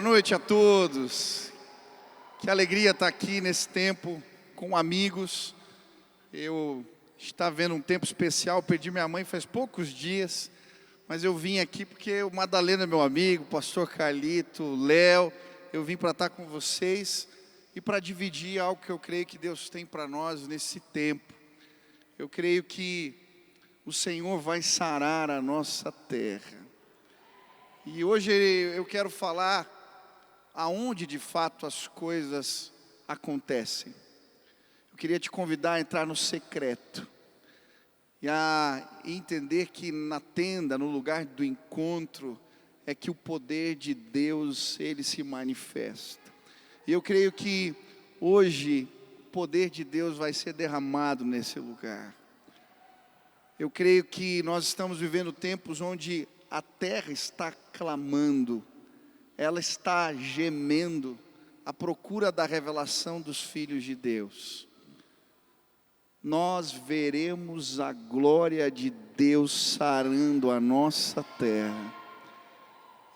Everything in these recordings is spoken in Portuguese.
Boa noite a todos. Que alegria estar aqui nesse tempo com amigos. Eu estava vendo um tempo especial, perdi minha mãe faz poucos dias, mas eu vim aqui porque o Madalena é meu amigo, o pastor Carlito, o Léo, eu vim para estar com vocês e para dividir algo que eu creio que Deus tem para nós nesse tempo. Eu creio que o Senhor vai sarar a nossa terra. E hoje eu quero falar aonde de fato as coisas acontecem. Eu queria te convidar a entrar no secreto e a entender que na tenda, no lugar do encontro, é que o poder de Deus, ele se manifesta. E eu creio que hoje o poder de Deus vai ser derramado nesse lugar. Eu creio que nós estamos vivendo tempos onde a terra está clamando, ela está gemendo à procura da revelação dos filhos de Deus. Nós veremos a glória de Deus sarando a nossa terra.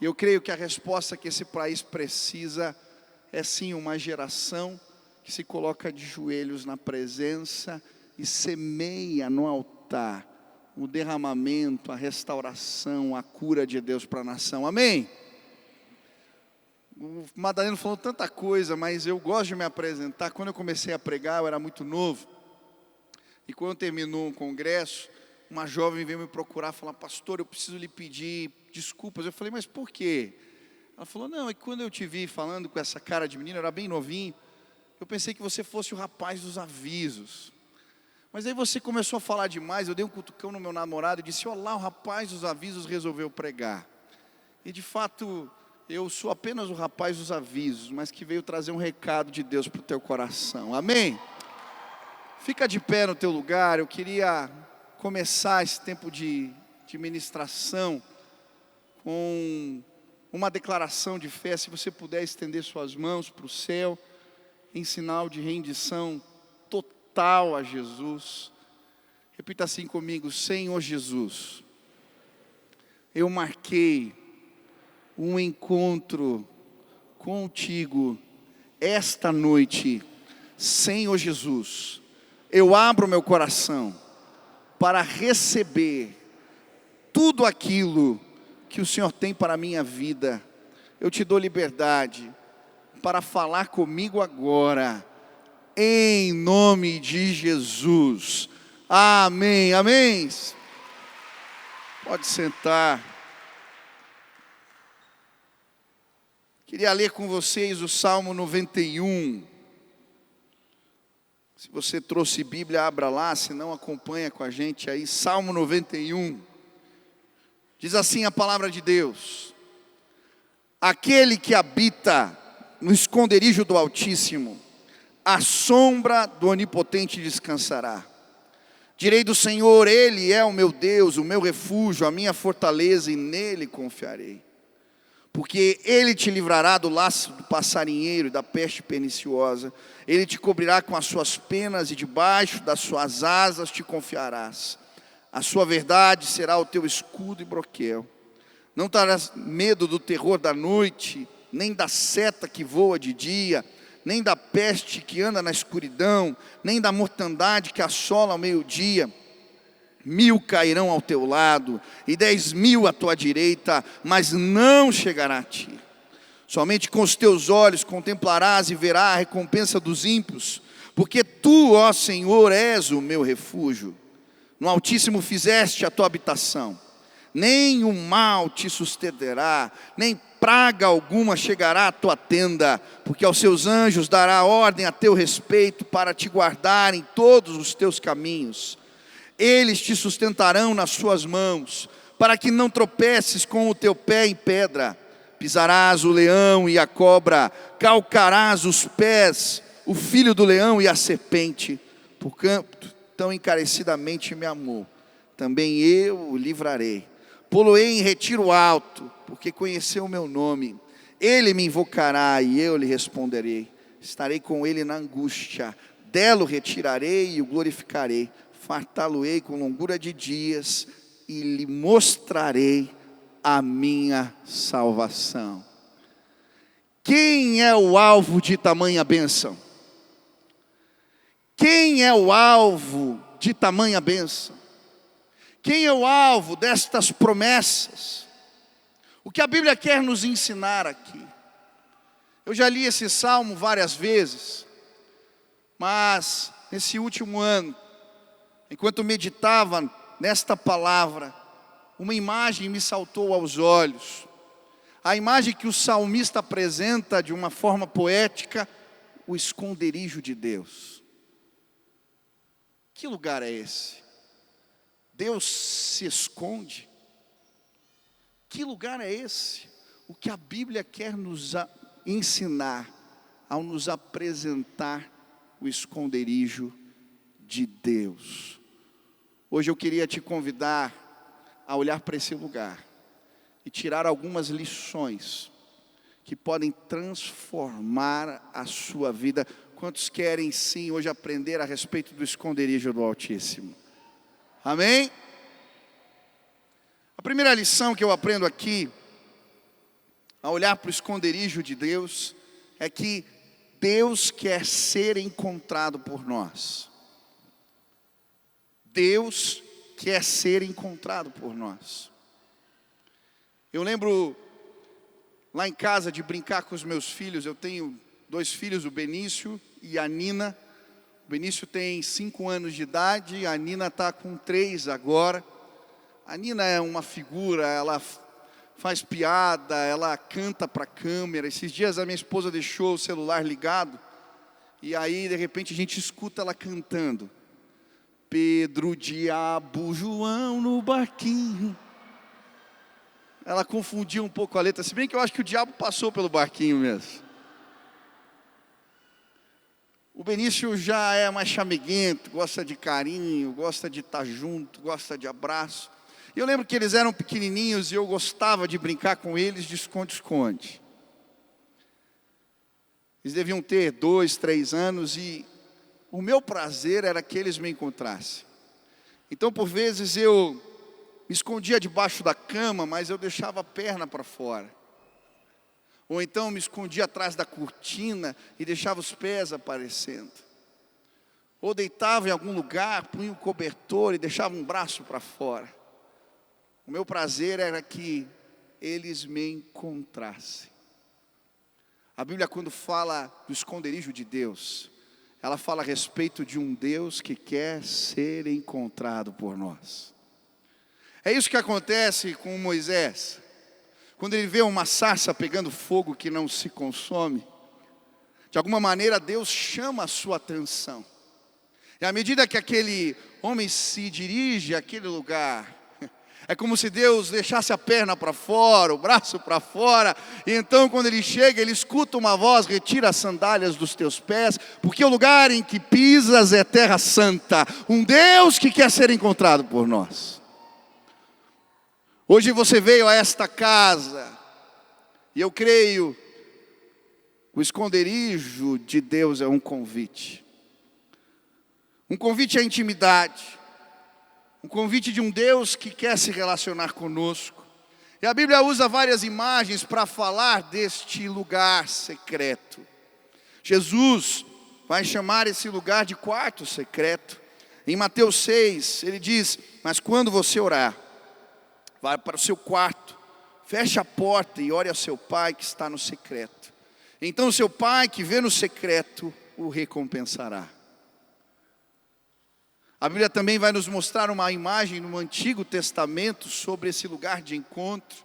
E eu creio que a resposta que esse país precisa é sim uma geração que se coloca de joelhos na presença e semeia no altar o derramamento, a restauração, a cura de Deus para a nação. Amém? O Madalena falou tanta coisa, mas eu gosto de me apresentar. Quando eu comecei a pregar, eu era muito novo. E quando terminou um congresso, uma jovem veio me procurar, falar: pastor, eu preciso lhe pedir desculpas. Eu falei: mas por quê? Ela falou: não, é que quando eu te vi falando com essa cara de menino, eu era bem novinho, eu pensei que você fosse o rapaz dos avisos. Mas aí você começou a falar demais, eu dei um cutucão no meu namorado e disse: olha lá, o rapaz dos avisos resolveu pregar. E de fato, eu sou apenas o rapaz dos avisos, mas que veio trazer um recado de Deus para o teu coração. Amém? Fica de pé no teu lugar. Eu queria começar esse tempo de ministração com uma declaração de fé. Se você puder estender suas mãos para o céu, em sinal de rendição total a Jesus. Repita assim comigo: Senhor Jesus, eu marquei um encontro contigo esta noite. Senhor Jesus, eu abro meu coração para receber tudo aquilo que o Senhor tem para a minha vida. Eu te dou liberdade para falar comigo agora, em nome de Jesus. Amém, amém. Pode sentar. Queria ler com vocês o Salmo 91. Se você trouxe Bíblia, abra lá, se não, acompanha com a gente aí. Salmo 91. Diz assim a palavra de Deus: aquele que habita no esconderijo do Altíssimo, à sombra do Onipotente descansará. Direi do Senhor: Ele é o meu Deus, o meu refúgio, a minha fortaleza, e nele confiarei. Porque Ele te livrará do laço do passarinheiro e da peste perniciosa. Ele te cobrirá com as suas penas e debaixo das suas asas te confiarás. A sua verdade será o teu escudo e broquel. Não terás medo do terror da noite, nem da seta que voa de dia, nem da peste que anda na escuridão, nem da mortandade que assola ao meio-dia. 1000 cairão ao teu lado, e 10.000 à tua direita, mas não chegará a ti. Somente com os teus olhos contemplarás e verás a recompensa dos ímpios, porque tu, ó Senhor, és o meu refúgio. No Altíssimo fizeste a tua habitação. Nem o mal te sucederá, nem praga alguma chegará à tua tenda, porque aos seus anjos dará ordem a teu respeito para te guardar em todos os teus caminhos. Eles te sustentarão nas suas mãos, para que não tropeces com o teu pé em pedra. Pisarás o leão e a cobra, calcarás os pés, o filho do leão e a serpente. Porquanto tão encarecidamente me amou, também eu o livrarei. Pô-lo-ei em retiro alto, porque conheceu o meu nome. Ele me invocará e eu lhe responderei. Estarei com ele na angústia, dela o retirarei e o glorificarei. Fartá-lo-ei com longura de dias e lhe mostrarei a minha salvação. Quem é o alvo de tamanha bênção? Quem é o alvo de tamanha bênção? Quem é o alvo destas promessas? O que a Bíblia quer nos ensinar aqui? Eu já li esse salmo várias vezes, mas nesse último ano, enquanto meditava nesta palavra, uma imagem me saltou aos olhos. A imagem que o salmista apresenta de uma forma poética, o esconderijo de Deus. Que lugar é esse? Deus se esconde? Que lugar é esse? O que a Bíblia quer nos ensinar ao nos apresentar o esconderijo de Deus. Hoje eu queria te convidar a olhar para esse lugar e tirar algumas lições que podem transformar a sua vida. Quantos querem sim hoje aprender a respeito do esconderijo do Altíssimo? Amém? A primeira lição que eu aprendo aqui, a olhar para o esconderijo de Deus, é que Deus quer ser encontrado por nós. Deus quer ser encontrado por nós. Eu lembro lá em casa de brincar com os meus filhos. Eu tenho 2 filhos, o Benício e a Nina. O Benício tem 5 anos de idade, a Nina está com 3 agora. A Nina é uma figura, ela faz piada, ela canta para a câmera. Esses dias a minha esposa deixou o celular ligado, e aí de repente a gente escuta ela cantando. Pedro, diabo, João no barquinho. Ela confundiu um pouco a letra, se bem que eu acho que o diabo passou pelo barquinho mesmo. O Benício já é mais chameguento, gosta de carinho, gosta de estar junto, gosta de abraço. E eu lembro que eles eram pequenininhos e eu gostava de brincar com eles de esconde-esconde. Eles deviam ter 2, 3 anos e o meu prazer era que eles me encontrassem. Então, por vezes, eu me escondia debaixo da cama, mas eu deixava a perna para fora. Ou então me escondia atrás da cortina e deixava os pés aparecendo. Ou deitava em algum lugar, punha um cobertor e deixava um braço para fora. O meu prazer era que eles me encontrassem. A Bíblia, quando fala do esconderijo de Deus, ela fala a respeito de um Deus que quer ser encontrado por nós. É isso que acontece com Moisés. Quando ele vê uma sarça pegando fogo que não se consome, de alguma maneira Deus chama a sua atenção. E à medida que aquele homem se dirige àquele lugar, é como se Deus deixasse a perna para fora, o braço para fora. E então quando ele chega, ele escuta uma voz: retira as sandálias dos teus pés, porque o lugar em que pisas é terra santa. Um Deus que quer ser encontrado por nós. Hoje você veio a esta casa, e eu creio, o esconderijo de Deus é um convite. Um convite à intimidade. Um convite de um Deus que quer se relacionar conosco. E a Bíblia usa várias imagens para falar deste lugar secreto. Jesus vai chamar esse lugar de quarto secreto. Em Mateus 6, ele diz: mas quando você orar, vai para o seu quarto, feche a porta e ore ao seu pai que está no secreto. Então o seu pai que vê no secreto o recompensará. A Bíblia também vai nos mostrar uma imagem no Antigo Testamento sobre esse lugar de encontro.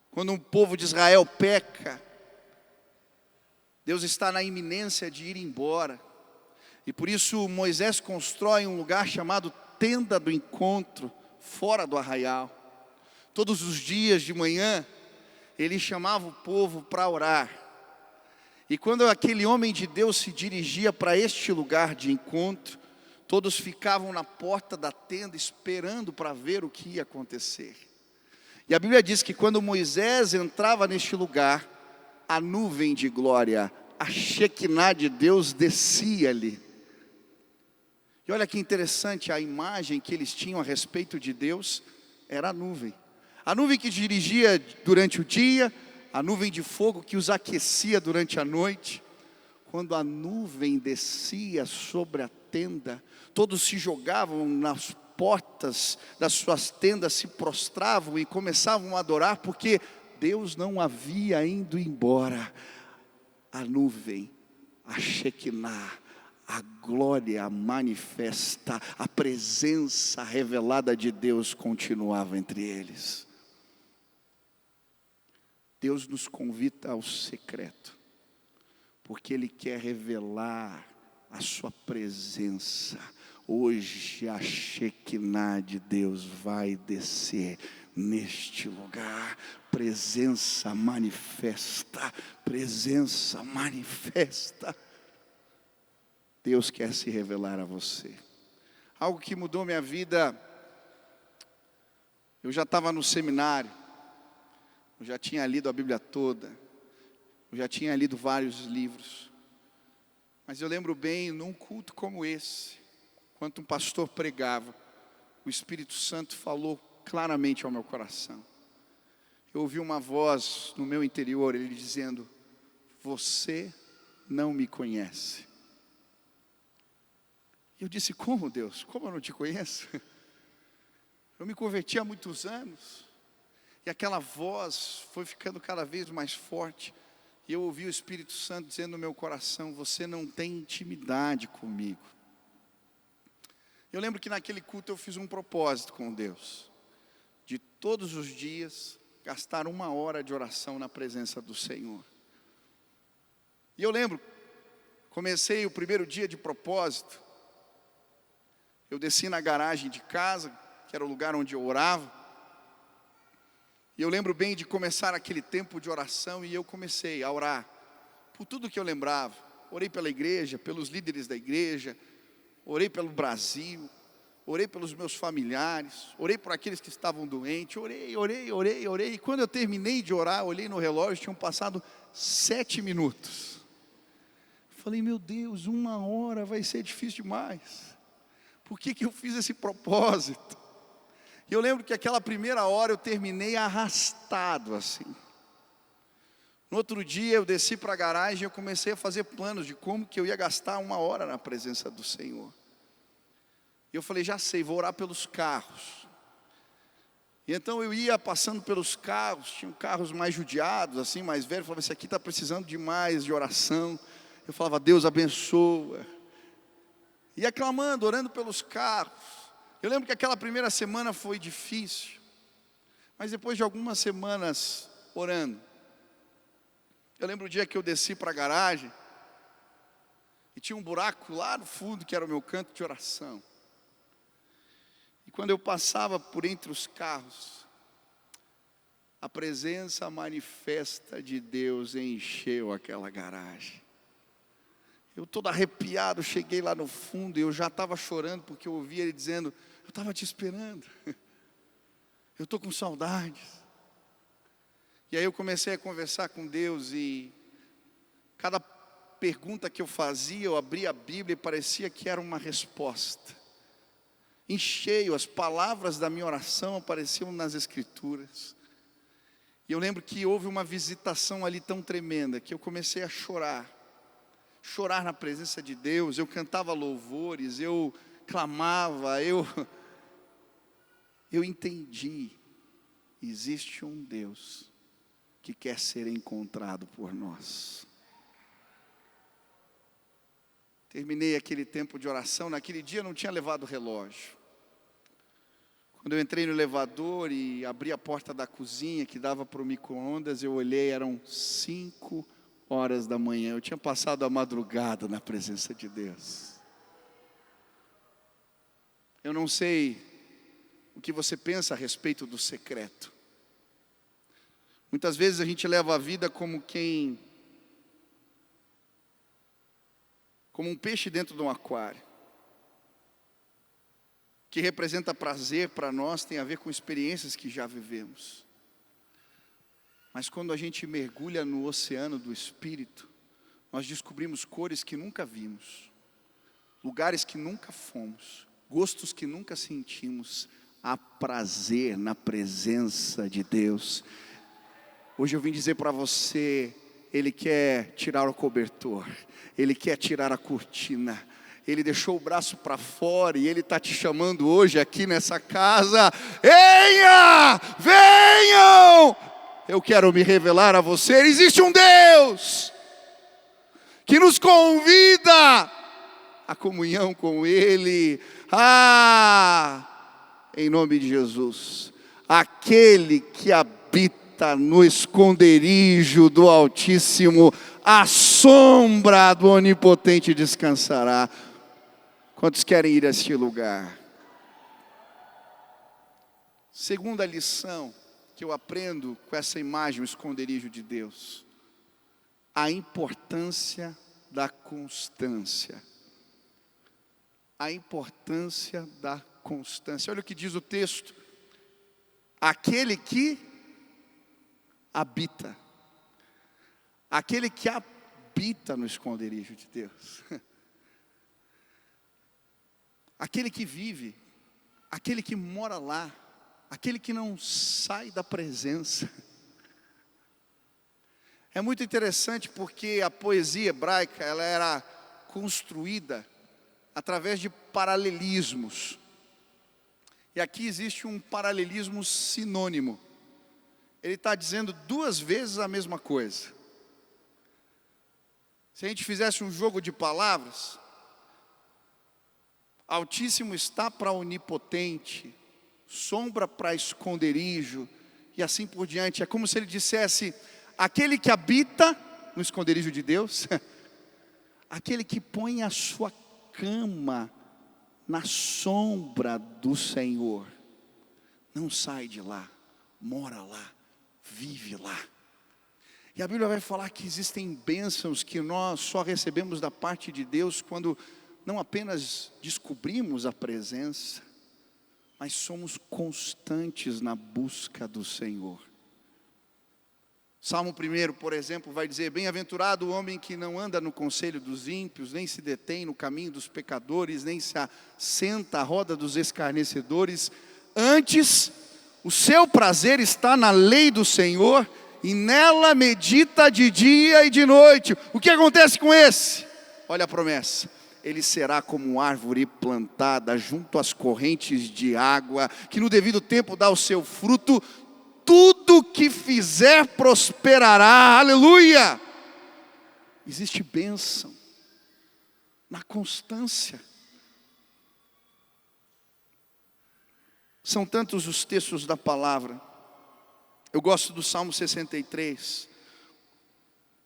Quando um povo de Israel peca, Deus está na iminência de ir embora. E por isso Moisés constrói um lugar chamado Tenda do Encontro, fora do arraial. Todos os dias de manhã, ele chamava o povo para orar. E quando aquele homem de Deus se dirigia para este lugar de encontro, todos ficavam na porta da tenda esperando para ver o que ia acontecer. E a Bíblia diz que quando Moisés entrava neste lugar, a nuvem de glória, a Shekinah de Deus descia ali. E olha que interessante, a imagem que eles tinham a respeito de Deus era a nuvem. A nuvem que dirigia durante o dia, a nuvem de fogo que os aquecia durante a noite. Quando a nuvem descia sobre a tenda, todos se jogavam nas portas das suas tendas, se prostravam e começavam a adorar, porque Deus não havia ido embora. A nuvem, a Shekinah, a glória manifesta, a presença revelada de Deus continuava entre eles. Deus nos convida ao secreto, porque Ele quer revelar a sua presença. Hoje a Shekinah de Deus vai descer neste lugar. Presença manifesta, presença manifesta. Deus quer se revelar a você. Algo que mudou minha vida, eu já estava no seminário, eu já tinha lido a Bíblia toda, eu já tinha lido vários livros, mas eu lembro bem, num culto como esse, enquanto um pastor pregava, o Espírito Santo falou claramente ao meu coração. Eu ouvi uma voz no meu interior, ele dizendo: você não me conhece. E eu disse: como, Deus? Como eu não te conheço? Eu me converti há muitos anos, e aquela voz foi ficando cada vez mais forte, e eu ouvi o Espírito Santo dizendo no meu coração: você não tem intimidade comigo. Eu lembro que naquele culto eu fiz um propósito com Deus, de todos os dias gastar 1 hora de oração na presença do Senhor. E eu lembro, comecei o primeiro dia de propósito, eu desci na garagem de casa, que era o lugar onde eu orava, e eu lembro bem de começar aquele tempo de oração, e eu comecei a orar por tudo que eu lembrava. Orei pela igreja, pelos líderes da igreja, orei pelo Brasil, orei pelos meus familiares, orei por aqueles que estavam doentes, orei, e quando eu terminei de orar, olhei no relógio, tinham passado 7 minutos. Falei: meu Deus, 1 hora vai ser difícil demais. Por que eu fiz esse propósito? E eu lembro que aquela primeira hora eu terminei arrastado assim. No outro dia eu desci para a garagem e eu comecei a fazer planos de como que eu ia gastar 1 hora na presença do Senhor. E eu falei: já sei, vou orar pelos carros. E então eu ia passando pelos carros, tinham carros mais judiados, assim, mais velhos. Eu falava: esse aqui está precisando demais de oração. Eu falava: Deus abençoa. Ia clamando, orando pelos carros. Eu lembro que aquela primeira semana foi difícil, mas depois de algumas semanas orando, eu lembro o dia que eu desci para a garagem, e tinha um buraco lá no fundo, que era o meu canto de oração. E quando eu passava por entre os carros, a presença manifesta de Deus encheu aquela garagem. Eu todo arrepiado, cheguei lá no fundo e eu já estava chorando, porque eu ouvi ele dizendo: eu estava te esperando, eu estou com saudades. E aí eu comecei a conversar com Deus, e cada pergunta que eu fazia, eu abria a Bíblia e parecia que era uma resposta. Em cheio, as palavras da minha oração apareciam nas Escrituras. E eu lembro que houve uma visitação ali tão tremenda, que eu comecei a chorar na presença de Deus. Eu cantava louvores, eu clamava, eu entendi, existe um Deus que quer ser encontrado por nós. Terminei aquele tempo de oração. Naquele dia eu não tinha levado relógio. Quando eu entrei no elevador e abri a porta da cozinha que dava para o micro-ondas, eu olhei, eram 5 horas da manhã. Eu tinha passado a madrugada na presença de Deus. Eu não sei o que você pensa a respeito do secreto. Muitas vezes a gente leva a vida como um peixe dentro de um aquário. Que representa prazer para nós, tem a ver com experiências que já vivemos. Mas quando a gente mergulha no oceano do Espírito, nós descobrimos cores que nunca vimos, lugares que nunca fomos, gostos que nunca sentimos. Há prazer na presença de Deus. Hoje eu vim dizer para você, Ele quer tirar o cobertor, Ele quer tirar a cortina, Ele deixou o braço para fora e Ele está te chamando hoje aqui nessa casa. Venham! Eu quero me revelar a você. Existe um Deus que nos convida à comunhão com Ele. Em nome de Jesus, aquele que habita no esconderijo do Altíssimo, à sombra do Onipotente descansará. Quantos querem ir a este lugar? Segunda lição que eu aprendo com essa imagem, o esconderijo de Deus: a importância da constância. A importância da constância. Olha o que diz o texto: aquele que habita. Aquele que habita no esconderijo de Deus. Aquele que vive, aquele que mora lá, aquele que não sai da presença. É muito interessante porque a poesia hebraica, ela era construída através de paralelismos. E aqui existe um paralelismo sinônimo. Ele está dizendo duas vezes a mesma coisa. Se a gente fizesse um jogo de palavras, Altíssimo está para onipotente, sombra para esconderijo, e assim por diante. É como se ele dissesse: aquele que habita no esconderijo de Deus, aquele que põe a sua cama na sombra do Senhor, não sai de lá, mora lá, vive lá. E a Bíblia vai falar que existem bênçãos que nós só recebemos da parte de Deus quando não apenas descobrimos a presença, mas somos constantes na busca do Senhor. Salmo 1, por exemplo, vai dizer: bem-aventurado o homem que não anda no conselho dos ímpios, nem se detém no caminho dos pecadores, nem se assenta à roda dos escarnecedores. Antes, o seu prazer está na lei do Senhor, e nela medita de dia e de noite. O que acontece com esse? Olha a promessa: ele será como árvore plantada junto às correntes de água, que no devido tempo dá o seu fruto. Tudo que fizer prosperará. Aleluia! Existe bênção na constância. São tantos os textos da palavra. Eu gosto do Salmo 63.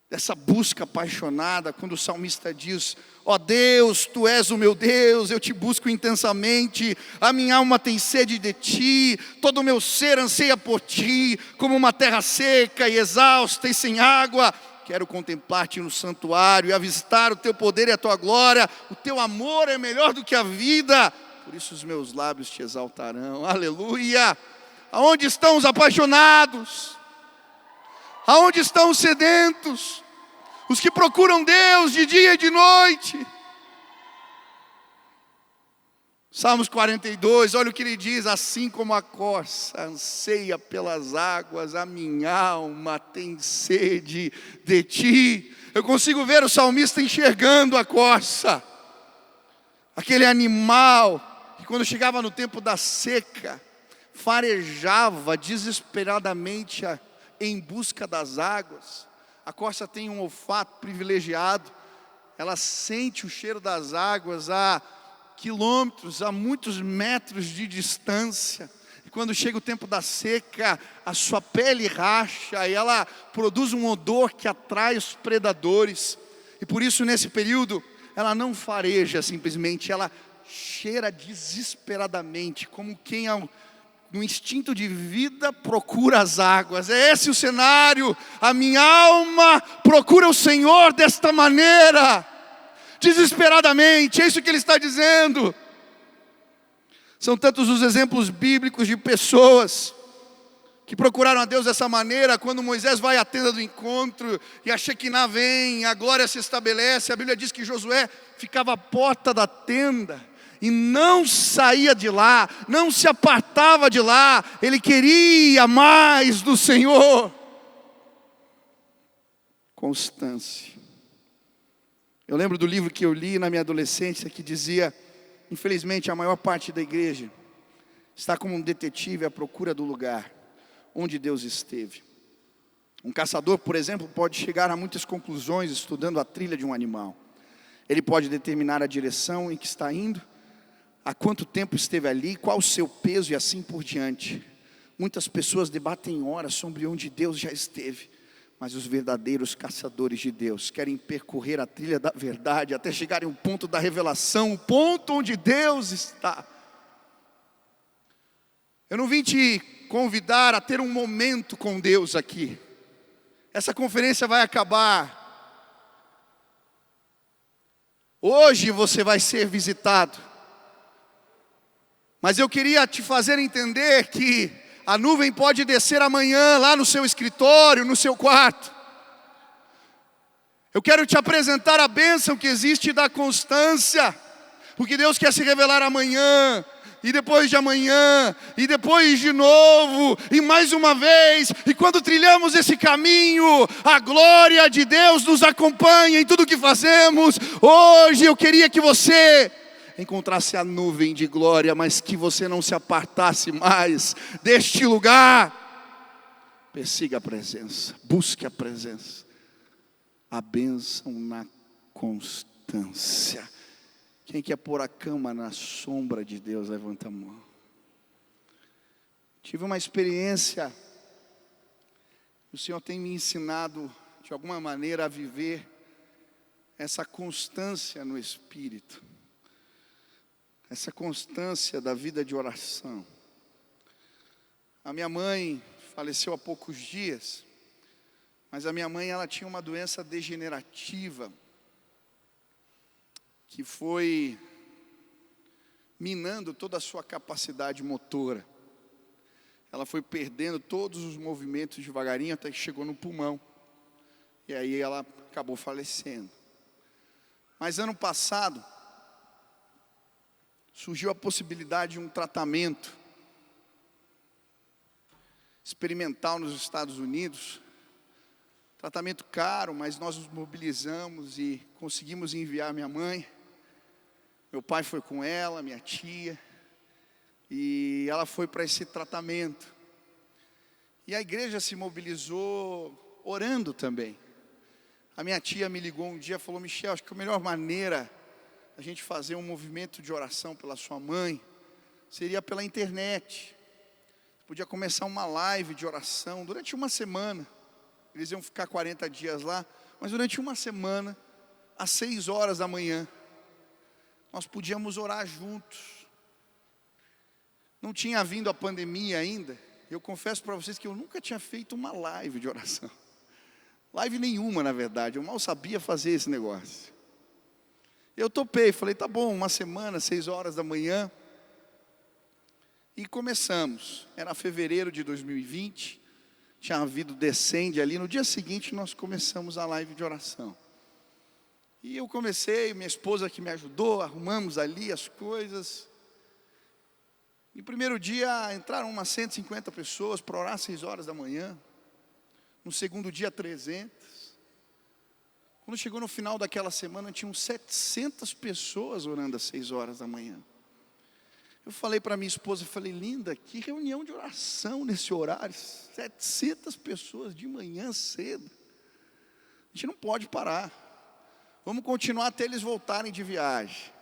Dessa busca apaixonada, quando o salmista diz: ó Deus, Tu és o meu Deus, eu Te busco intensamente, a minha alma tem sede de Ti, todo o meu ser anseia por Ti, como uma terra seca e exausta e sem água. Quero contemplar-Te no santuário e avistar o Teu poder e a Tua glória. O Teu amor é melhor do que a vida, por isso os meus lábios Te exaltarão. Aleluia! Aonde estão os apaixonados? Aonde estão os sedentos? Os que procuram Deus de dia e de noite. Salmos 42, olha o que ele diz: assim como a corça anseia pelas águas, a minha alma tem sede de Ti. Eu consigo ver o salmista enxergando a corça, aquele animal que quando chegava no tempo da seca, farejava desesperadamente em busca das águas. A corça tem um olfato privilegiado, ela sente o cheiro das águas a quilômetros, a muitos metros de distância. E quando chega o tempo da seca, a sua pele racha e ela produz um odor que atrai os predadores. E por isso nesse período ela não fareja simplesmente, ela cheira desesperadamente, como quem no instinto de vida procura as águas. É esse o cenário. A minha alma procura o Senhor desta maneira, desesperadamente. É isso que ele está dizendo. São tantos os exemplos bíblicos de pessoas que procuraram a Deus dessa maneira. Quando Moisés vai à tenda do encontro e a Shekinah vem, a glória se estabelece, a Bíblia diz que Josué ficava à porta da tenda e não saía de lá, não se apartava de lá. Ele queria mais do Senhor. constância. Eu lembro do livro que eu li na minha adolescência que dizia: infelizmente a maior parte da igreja está como um detetive à procura do lugar onde Deus esteve. Um caçador, por exemplo, pode chegar a muitas conclusões estudando a trilha de um animal. Ele pode determinar a direção em que está indo, há quanto tempo esteve ali, qual o seu peso e assim por diante. Muitas pessoas debatem horas sobre onde Deus já esteve, mas os verdadeiros caçadores de Deus querem percorrer a trilha da verdade até chegarem ao ponto da revelação, o ponto onde Deus está. Eu não vim te convidar a ter um momento com Deus aqui. Essa conferência vai acabar. Hoje você vai ser visitado. Mas eu queria te fazer entender que a nuvem pode descer amanhã lá no seu escritório, no seu quarto. Eu quero te apresentar a bênção que existe da constância, porque Deus quer se revelar amanhã, e depois de amanhã, e depois de novo, e mais uma vez. E quando trilhamos esse caminho, a glória de Deus nos acompanha em tudo que fazemos. Hoje eu queria que você encontrasse a nuvem de glória, mas que você não se apartasse mais deste lugar. Persiga a presença, busque a presença, a bênção na constância. Quem quer pôr a cama na sombra de Deus, levanta a mão. Tive uma experiência, o Senhor tem me ensinado de alguma maneira a viver essa constância no Espírito, essa constância da vida de oração. A minha mãe faleceu há poucos dias, mas a minha mãe, ela tinha uma doença degenerativa que foi minando toda a sua capacidade motora. Ela foi perdendo todos os movimentos devagarinho até que chegou no pulmão. E aí ela acabou falecendo. Mas ano passado surgiu a possibilidade de um tratamento experimental nos Estados Unidos. Tratamento caro, mas nós nos mobilizamos e conseguimos enviar minha mãe. Meu pai foi com ela, minha tia, e ela foi para esse tratamento. E a igreja se mobilizou orando também. A minha tia me ligou um dia e falou: Michel, acho que a melhor maneira a gente fazer um movimento de oração pela sua mãe seria pela internet. Podia começar uma live de oração durante uma semana. Eles iam ficar 40 dias lá, mas durante uma semana, às 6 horas da manhã, nós podíamos orar juntos. Não tinha vindo a pandemia ainda. Eu confesso para vocês que eu nunca tinha feito uma live de oração. Live nenhuma, na verdade. Eu mal sabia fazer esse negócio. Eu topei, falei, tá bom, uma semana, 6 horas da manhã. E começamos. Era fevereiro de 2020. Tinha havido descende ali. No dia seguinte nós começamos a live de oração. E eu comecei, minha esposa que me ajudou, arrumamos ali as coisas. No primeiro dia entraram umas 150 pessoas para orar às 6 horas da manhã. No segundo dia 300. Quando chegou no final daquela semana, tinham 700 pessoas orando às 6 horas da manhã. Eu falei para minha esposa, falei, linda, que reunião de oração nesse horário. 700 pessoas de manhã cedo. A gente não pode parar. Vamos continuar até eles voltarem de viagem.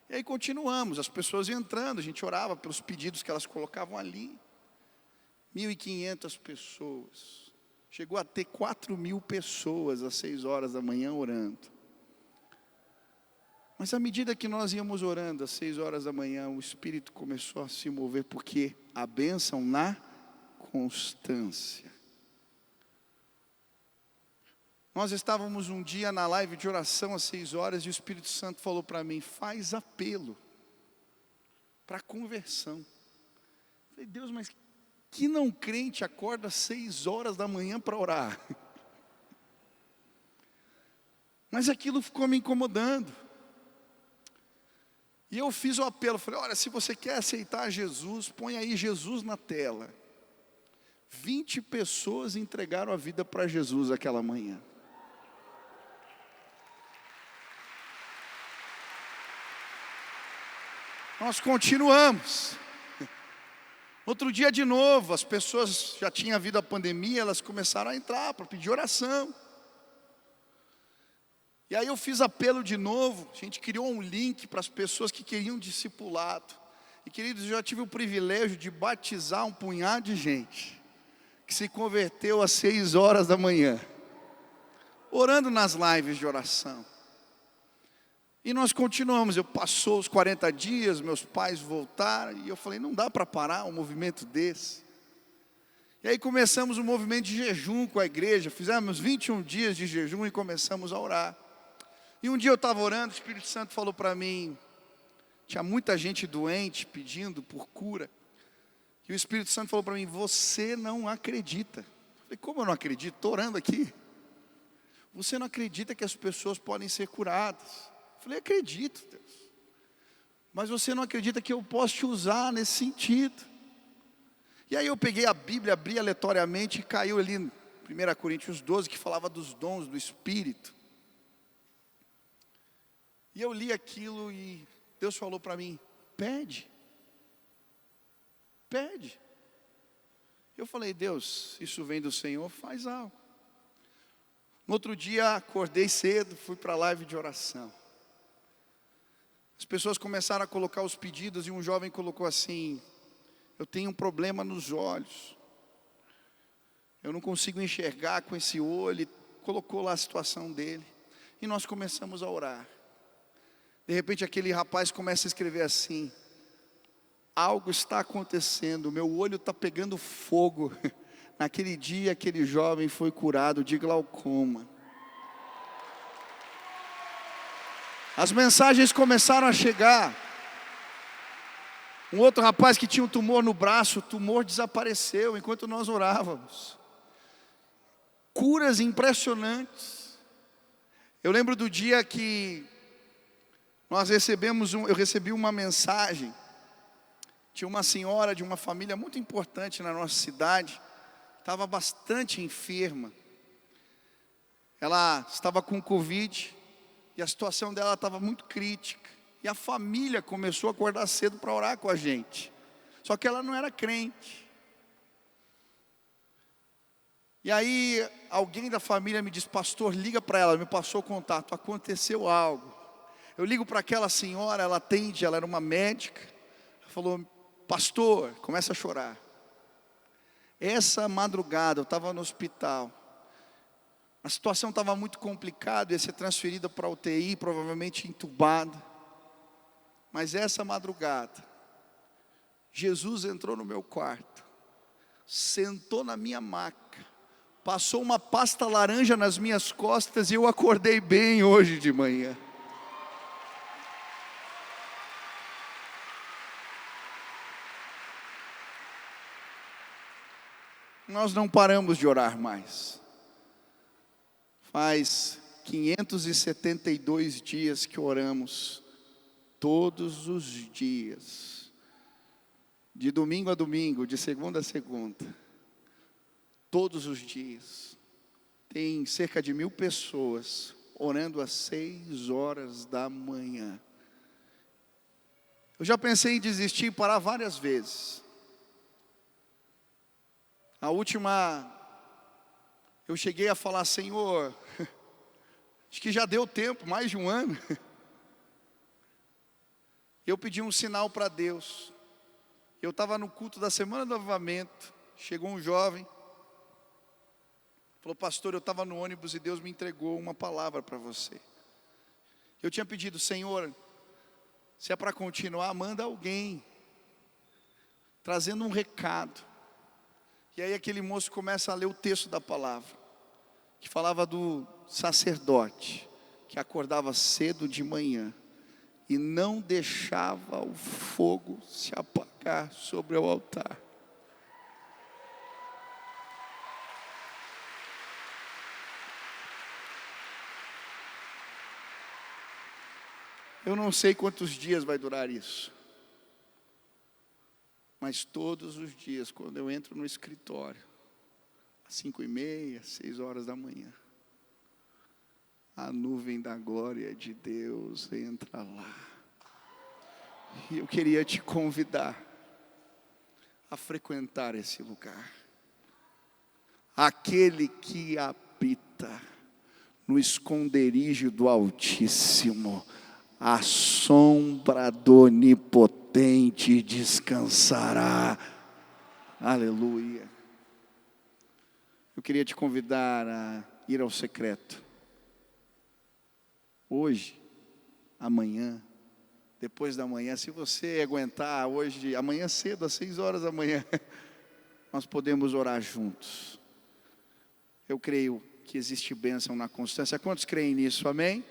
E aí continuamos, as pessoas iam entrando, a gente orava pelos pedidos que elas colocavam ali. 1.500 pessoas. Chegou a ter 4.000 pessoas às 6 horas da manhã orando. Mas à medida que nós íamos orando às 6 horas da manhã, o Espírito começou a se mover, porque a bênção na constância. Nós estávamos um dia na live de oração às 6 horas e o Espírito Santo falou para mim, faz apelo para conversão. Eu falei, Deus, mas que não crente acorda às 6 horas da manhã para orar? Mas aquilo ficou me incomodando. E eu fiz o apelo, falei, olha, se você quer aceitar Jesus, põe aí Jesus na tela. 20 pessoas entregaram a vida para Jesus aquela manhã. Nós continuamos. Outro dia de novo, as pessoas já tinham havido a pandemia, elas começaram a entrar para pedir oração. E aí eu fiz apelo de novo, a gente criou um link para as pessoas que queriam discipulado. E queridos, eu já tive o privilégio de batizar um punhado de gente que se converteu às 6 horas da manhã, orando nas lives de oração. E nós continuamos, passou os 40 dias, meus pais voltaram, e eu falei, não dá para parar um movimento desse. E aí começamos um movimento de jejum com a igreja, fizemos 21 dias de jejum e começamos a orar. E um dia eu estava orando, o Espírito Santo falou para mim, tinha muita gente doente pedindo por cura. E o Espírito Santo falou para mim, você não acredita. Eu falei, como eu não acredito? Estou orando aqui. Você não acredita que as pessoas podem ser curadas? Eu falei, acredito, Deus. Mas você não acredita que eu posso te usar nesse sentido. E aí eu peguei a Bíblia, abri aleatoriamente e caiu ali em 1 Coríntios 12, que falava dos dons do Espírito. E eu li aquilo e Deus falou para mim, pede. Pede. Eu falei, Deus, isso vem do Senhor, faz algo. No outro dia, acordei cedo, fui para a live de oração. As pessoas começaram a colocar os pedidos e um jovem colocou assim, eu tenho um problema nos olhos. Eu não consigo enxergar com esse olho. Colocou lá a situação dele. E nós começamos a orar. De repente aquele rapaz começa a escrever assim, algo está acontecendo, meu olho está pegando fogo. Naquele dia aquele jovem foi curado de glaucoma. As mensagens começaram a chegar. Um outro rapaz que tinha um tumor no braço, o tumor desapareceu enquanto nós orávamos. Curas impressionantes. Eu lembro do dia que eu recebi uma mensagem. Tinha uma senhora de uma família muito importante na nossa cidade, estava bastante enferma. Ela estava com Covid e a situação dela estava muito crítica. E a família começou a acordar cedo para orar com a gente. Só que ela não era crente. E aí alguém da família me disse, pastor, liga para ela, me passou o contato, aconteceu algo. Eu ligo para aquela senhora, ela atende, ela era uma médica. Ela falou, pastor, começa a chorar. Essa madrugada eu estava no hospital. A situação estava muito complicada, ia ser transferida para a UTI, provavelmente entubada. Mas essa madrugada, Jesus entrou no meu quarto, sentou na minha maca, passou uma pasta laranja nas minhas costas e eu acordei bem hoje de manhã. Nós não paramos de orar mais. Faz 572 dias que oramos, todos os dias, de domingo a domingo, de segunda a segunda, todos os dias. Tem cerca de 1000 pessoas orando às 6 horas da manhã. Eu já pensei em desistir e parar várias vezes. A última, eu cheguei a falar, Senhor, acho que já deu tempo, mais de um ano. Eu pedi um sinal para Deus. Eu estava no culto da semana do avivamento. Chegou um jovem. Falou, pastor, eu estava no ônibus e Deus me entregou uma palavra para você. Eu tinha pedido, Senhor, se é para continuar, manda alguém. Trazendo um recado. E aí aquele moço começa a ler o texto da palavra. Que falava do sacerdote. Que acordava cedo de manhã. E não deixava o fogo se apagar sobre o altar. Eu não sei quantos dias vai durar isso. Mas todos os dias, quando eu entro no escritório, às 5:30, 6 horas da manhã, a nuvem da glória de Deus entra lá. E eu queria te convidar a frequentar esse lugar. Aquele que habita no esconderijo do Altíssimo, à sombra do Onipotente descansará. Aleluia. Eu queria te convidar a ir ao secreto. Hoje, amanhã, depois da manhã, se você aguentar hoje, amanhã cedo, às 6 horas da manhã, nós podemos orar juntos. Eu creio que existe bênção na constância. Quantos creem nisso? Amém?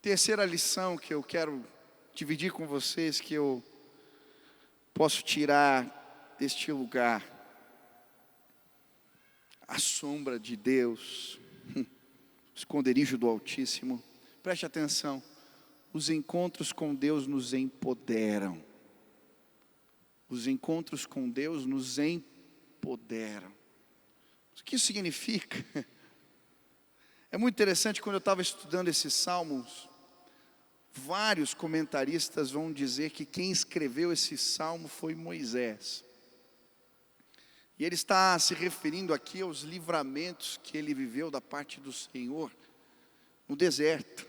Terceira lição que eu quero dividir com vocês, que eu posso tirar deste lugar. A sombra de Deus, esconderijo do Altíssimo. Preste atenção. Os encontros com Deus nos empoderam. Os encontros com Deus nos empoderam. O que isso significa? É muito interessante, quando eu estava estudando esses salmos, vários comentaristas vão dizer que quem escreveu esse salmo foi Moisés. E ele está se referindo aqui aos livramentos que ele viveu da parte do Senhor no deserto.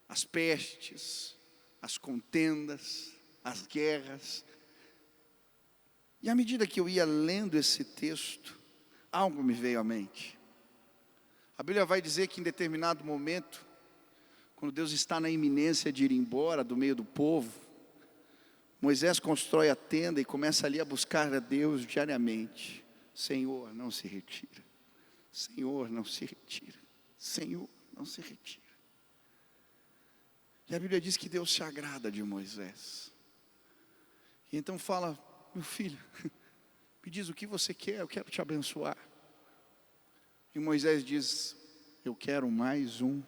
As pestes, as contendas, as guerras. E à medida que eu ia lendo esse texto, algo me veio à mente. A Bíblia vai dizer que em determinado momento, quando Deus está na iminência de ir embora do meio do povo, Moisés constrói a tenda e começa ali a buscar a Deus diariamente. Senhor, não se retira. Senhor, não se retira. Senhor, não se retira. E a Bíblia diz que Deus se agrada de Moisés. E então fala: meu filho, me diz o que você quer, eu quero te abençoar. E Moisés diz: eu quero mais um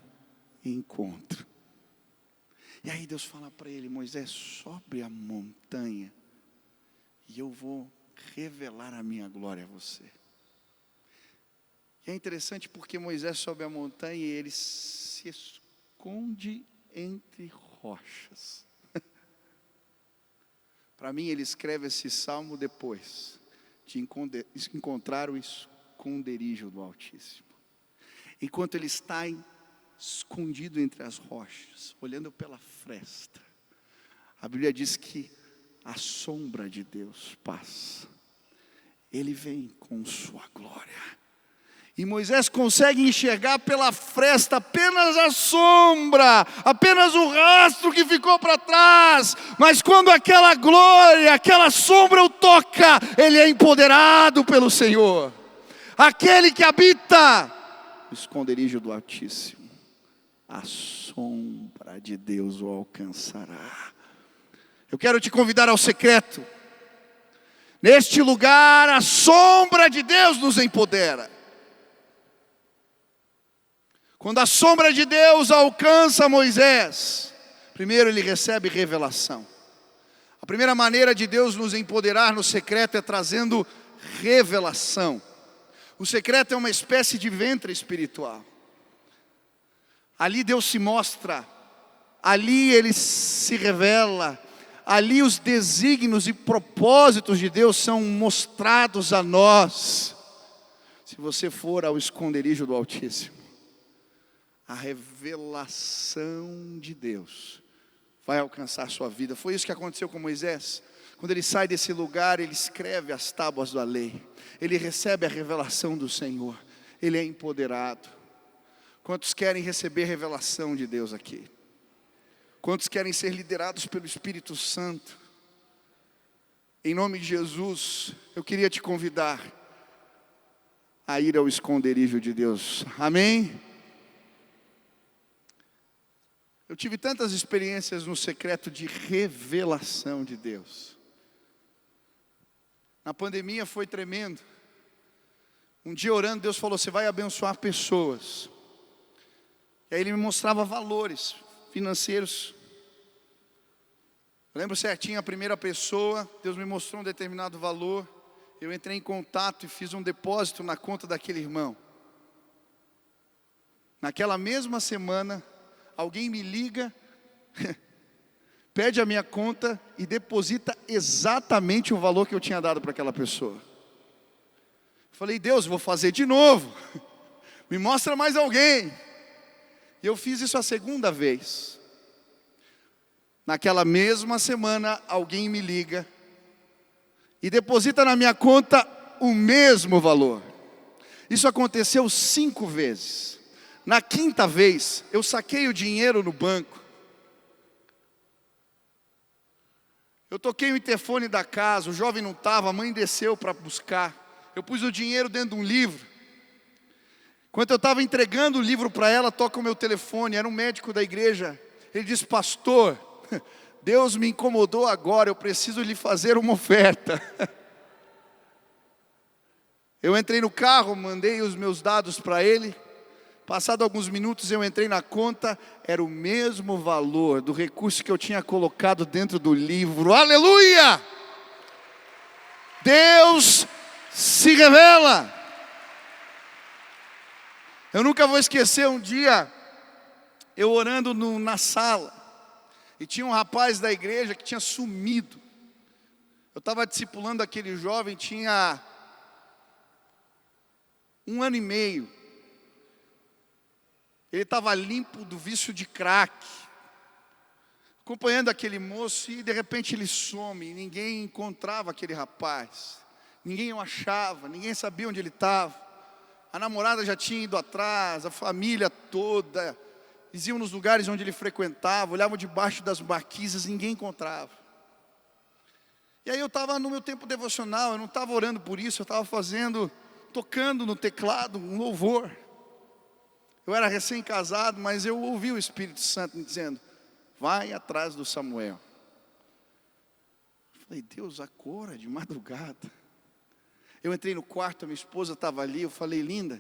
encontro. E aí Deus fala para ele: Moisés, sobe a montanha e eu vou revelar a minha glória a você. E é interessante porque Moisés sobe a montanha e ele se esconde entre rochas. Para mim, ele escreve esse salmo depois de encontrar o esconderijo do Altíssimo. Enquanto ele está escondido entre as rochas, olhando pela fresta, a Bíblia diz que a sombra de Deus passa. Ele vem com sua glória. E Moisés consegue enxergar pela fresta apenas a sombra, apenas o rastro que ficou para trás. Mas quando aquela glória, aquela sombra o toca, ele é empoderado pelo Senhor. Aquele que habita no esconderijo do Altíssimo, a sombra de Deus o alcançará. Eu quero te convidar ao secreto. Neste lugar, a sombra de Deus nos empodera. Quando a sombra de Deus alcança Moisés, primeiro ele recebe revelação. A primeira maneira de Deus nos empoderar no secreto é trazendo revelação. O secreto é uma espécie de ventre espiritual. Ali Deus se mostra, ali Ele se revela, ali os desígnios e propósitos de Deus são mostrados a nós. Se você for ao esconderijo do Altíssimo, a revelação de Deus vai alcançar a sua vida. Foi isso que aconteceu com Moisés. Quando ele sai desse lugar, ele escreve as tábuas da lei. Ele recebe a revelação do Senhor. Ele é empoderado. Quantos querem receber revelação de Deus aqui? Quantos querem ser liderados pelo Espírito Santo? Em nome de Jesus, eu queria te convidar a ir ao esconderijo de Deus. Amém? Eu tive tantas experiências no secreto de revelação de Deus. Na pandemia foi tremendo. Um dia orando, Deus falou: você vai abençoar pessoas. E aí Ele me mostrava valores financeiros. Eu lembro certinho, a primeira pessoa, Deus me mostrou um determinado valor. Eu entrei em contato e fiz um depósito na conta daquele irmão. Naquela mesma semana, alguém me liga pede a minha conta e deposita exatamente o valor que eu tinha dado para aquela pessoa. Falei, Deus, vou fazer de novo. Me mostra mais alguém. E eu fiz isso a segunda vez. Naquela mesma semana, alguém me liga e deposita na minha conta o mesmo valor. Isso aconteceu 5 vezes. Na quinta vez, eu saquei o dinheiro no banco. Eu toquei o interfone da casa, o jovem não estava, a mãe desceu para buscar. Eu pus o dinheiro dentro de um livro. Enquanto eu estava entregando o livro para ela, toca o meu telefone, era um médico da igreja. Ele disse, pastor, Deus me incomodou agora, eu preciso lhe fazer uma oferta. Eu entrei no carro, mandei os meus dados para ele. Passado alguns minutos eu entrei na conta, era o mesmo valor do recurso que eu tinha colocado dentro do livro. Aleluia! Deus se revela. Eu nunca vou esquecer um dia, eu orando na sala, e tinha um rapaz da igreja que tinha sumido. Eu estava discipulando aquele jovem, tinha 1 ano e meio. Ele estava limpo do vício de crack, acompanhando aquele moço, e de repente ele some, ninguém encontrava aquele rapaz, ninguém o achava, ninguém sabia onde ele estava. A namorada já tinha ido atrás, a família toda, eles iam nos lugares onde ele frequentava, olhavam debaixo das marquises, ninguém encontrava. E aí eu estava no meu tempo devocional, eu não estava orando por isso, eu estava tocando no teclado um louvor. Eu era recém-casado, mas eu ouvi o Espírito Santo me dizendo, vai atrás do Samuel. Eu falei, Deus, acorda de madrugada. Eu entrei no quarto, a minha esposa estava ali, eu falei, linda,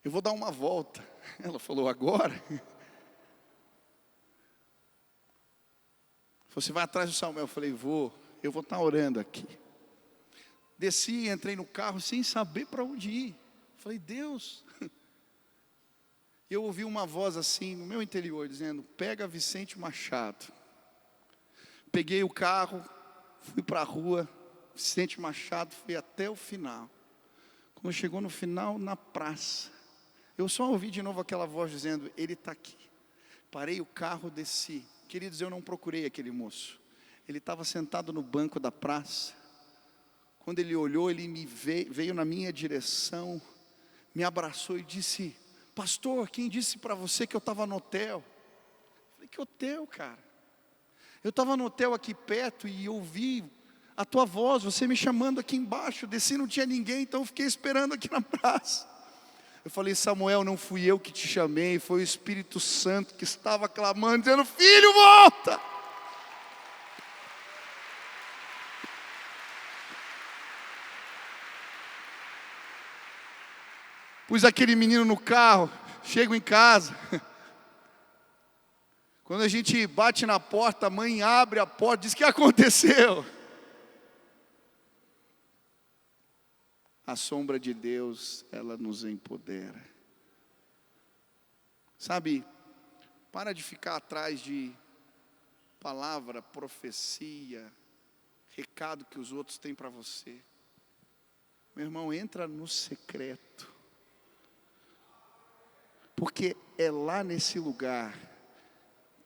eu vou dar uma volta. Ela falou, agora? Você vai atrás do Samuel? Eu falei, eu vou estar orando aqui. Desci, entrei no carro sem saber para onde ir. Falei, Deus. Eu ouvi uma voz assim no meu interior, dizendo, pega Vicente Machado. Peguei o carro, fui para a rua, Vicente Machado, fui até o final. Quando chegou no final, na praça, eu só ouvi de novo aquela voz dizendo, ele está aqui. Parei o carro, desci. Queridos, eu não procurei aquele moço. Ele estava sentado no banco da praça. Quando ele olhou, ele veio na minha direção, me abraçou e disse, pastor, quem disse para você que eu estava no hotel? Eu falei, que hotel, cara? Eu estava no hotel aqui perto e ouvi a tua voz, você me chamando aqui embaixo. Desci, não tinha ninguém, então eu fiquei esperando aqui na praça. Eu falei, Samuel, não fui eu que te chamei, foi o Espírito Santo que estava clamando, dizendo, filho, volta! Pus aquele menino no carro, chego em casa. Quando a gente bate na porta, a mãe abre a porta, diz, o que aconteceu? A sombra de Deus, ela nos empodera. Sabe, para de ficar atrás de palavra, profecia, recado que os outros têm para você. Meu irmão, entra no secreto. Porque é lá nesse lugar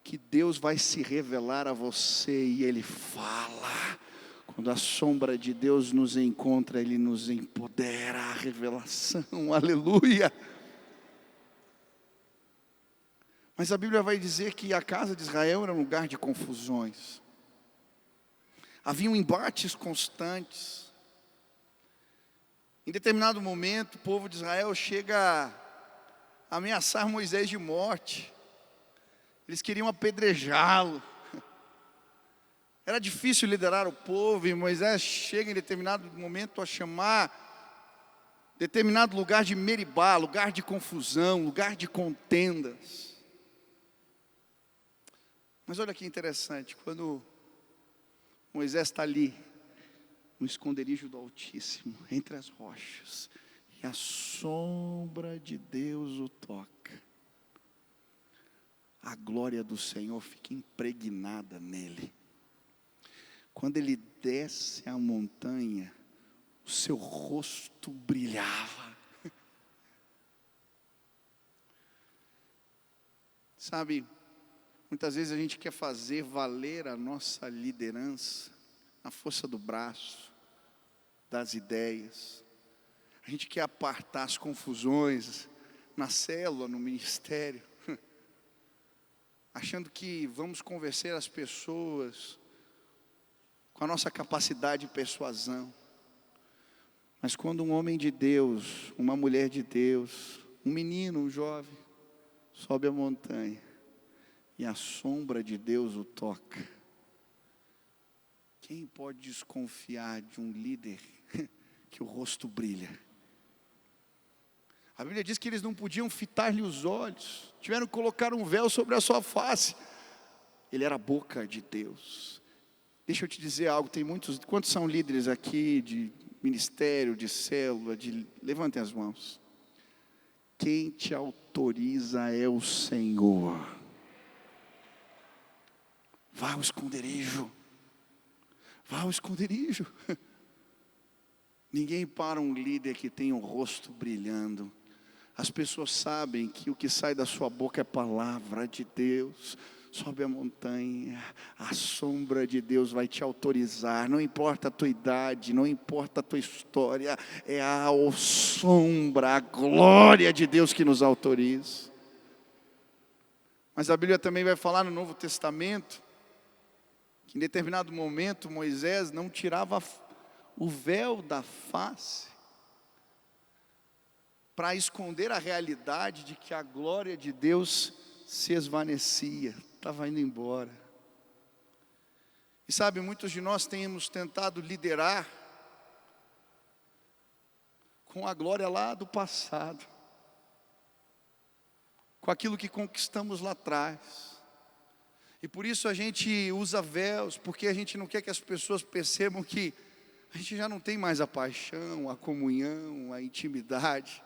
que Deus vai se revelar a você e Ele fala. Quando a sombra de Deus nos encontra, Ele nos empodera a revelação, aleluia. Mas a Bíblia vai dizer que a casa de Israel era um lugar de confusões. Haviam embates constantes. Em determinado momento, o povo de Israel chega a ameaçar Moisés de morte. Eles queriam apedrejá-lo. Era difícil liderar o povo, e Moisés chega em determinado momento a chamar determinado lugar de Meribá, lugar de confusão, lugar de contendas. Mas olha que interessante, quando Moisés está ali, no esconderijo do Altíssimo, entre as rochas, e a sombra de Deus o toca. a glória do Senhor fica impregnada nele. Quando ele desce a montanha, o seu rosto brilhava. Sabe, muitas vezes a gente quer fazer valer a nossa liderança na força do braço, das ideias. A gente quer apartar as confusões na célula, no ministério, achando que vamos convencer as pessoas com a nossa capacidade de persuasão. Mas quando um homem de Deus, uma mulher de Deus, um menino, um jovem, sobe a montanha e a sombra de Deus o toca, quem pode desconfiar de um líder que o rosto brilha? A Bíblia diz que eles não podiam fitar-lhe os olhos, tiveram que colocar um véu sobre a sua face. Ele era a boca de Deus. Deixa eu te dizer algo, tem muitos, quantos são líderes aqui de ministério, de célula, levantem as mãos. Quem te autoriza é o Senhor. Vá ao esconderijo. Vá ao esconderijo. Ninguém para um líder que tem o rosto brilhando. As pessoas sabem que o que sai da sua boca é palavra de Deus. Sobe a montanha, a sombra de Deus vai te autorizar. Não importa a tua idade, não importa a tua história, é a sombra, a glória de Deus que nos autoriza. Mas a Bíblia também vai falar no Novo Testamento que em determinado momento Moisés não tirava o véu da face para esconder a realidade de que a glória de Deus se esvanecia, estava indo embora. E sabe, muitos de nós temos tentado liderar com a glória lá do passado, com aquilo que conquistamos lá atrás. E por isso a gente usa véus, porque a gente não quer que as pessoas percebam que a gente já não tem mais a paixão, a comunhão, a intimidade.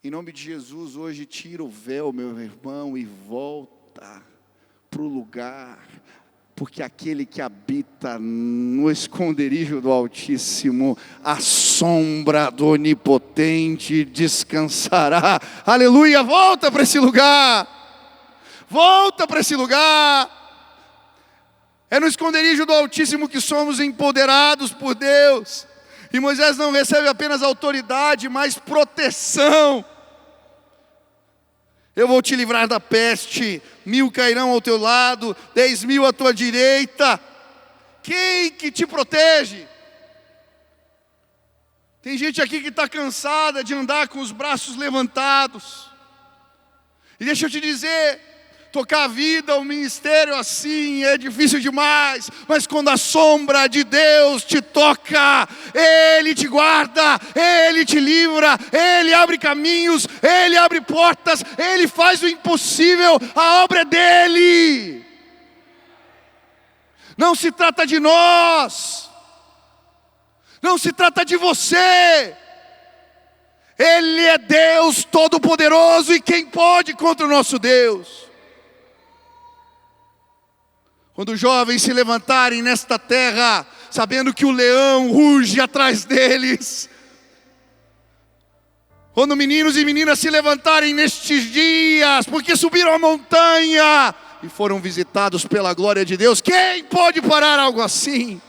Em nome de Jesus, hoje tira o véu, meu irmão, e volta para o lugar, porque aquele que habita no esconderijo do Altíssimo, a sombra do Onipotente descansará. Aleluia, volta para esse lugar, volta para esse lugar. É no esconderijo do Altíssimo que somos empoderados por Deus. E Moisés não recebe apenas autoridade, mas proteção. Eu vou te livrar da peste, 1000 cairão ao teu lado, 10.000 à tua direita. Quem que te protege? Tem gente aqui que está cansada de andar com os braços levantados. E deixa eu te dizer, tocar a vida, o ministério assim é difícil demais, mas quando a sombra de Deus te toca, Ele te guarda, Ele te livra, Ele abre caminhos, Ele abre portas, Ele faz o impossível, a obra é dEle. Não se trata de nós, não se trata de você. Ele é Deus Todo-Poderoso, e quem pode contra o nosso Deus? Quando os jovens se levantarem nesta terra, sabendo que o leão ruge atrás deles. Quando meninos e meninas se levantarem nestes dias, porque subiram a montanha e foram visitados pela glória de Deus. Quem pode parar algo assim?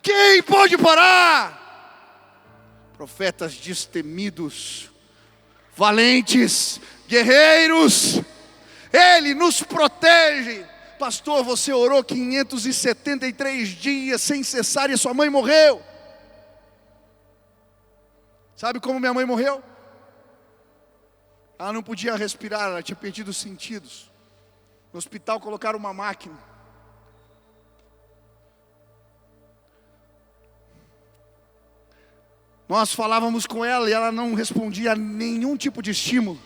Quem pode parar? Profetas destemidos, valentes, guerreiros. Ele nos protege. Pastor, você orou 573 dias sem cessar e sua mãe morreu. Sabe como minha mãe morreu? Ela não podia respirar, ela tinha perdido os sentidos. No hospital colocaram uma máquina. Nós falávamos com ela e ela não respondia a nenhum tipo de estímulo.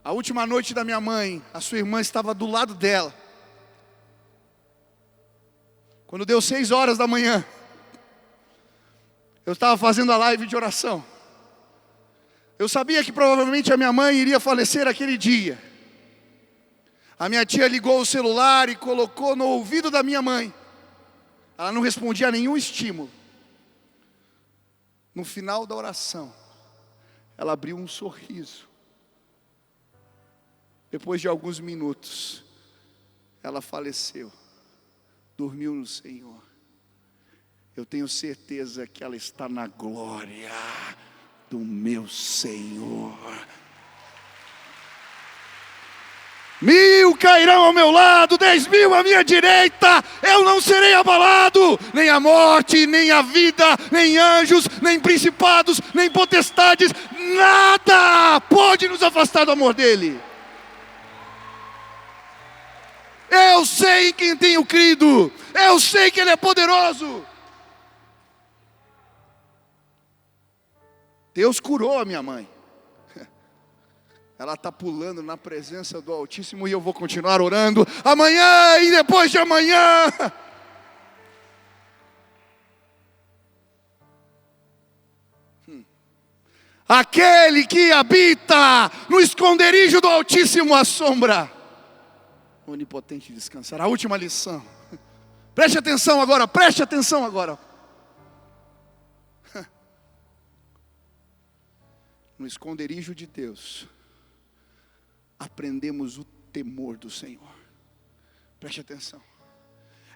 A última noite da minha mãe, a sua irmã estava do lado dela. Quando deu 6 horas da manhã, eu Eu estava fazendo a live de oração. Eu sabia que provavelmente a minha mãe iria falecer aquele dia. A minha tia ligou o celular e colocou no ouvido da minha mãe. Ela não respondia a nenhum estímulo. No final da oração, ela abriu um sorriso. Depois de alguns minutos, ela faleceu. Dormiu no Senhor. Eu tenho certeza que ela está na glória do meu Senhor. 1000 cairão ao meu lado, 10.000 à minha direita, eu não serei abalado, nem a morte, nem a vida, nem anjos, nem principados, nem potestades, nada pode nos afastar do amor dele. Eu sei em quem tenho crido, eu sei que ele é poderoso. Deus curou a minha mãe. Ela está pulando na presença do Altíssimo e eu vou continuar orando amanhã e depois de amanhã. Aquele que habita no esconderijo do Altíssimo à sombra onipotente descansará. A última lição. Preste atenção agora, preste atenção agora. No esconderijo de Deus, aprendemos o temor do Senhor. Preste atenção.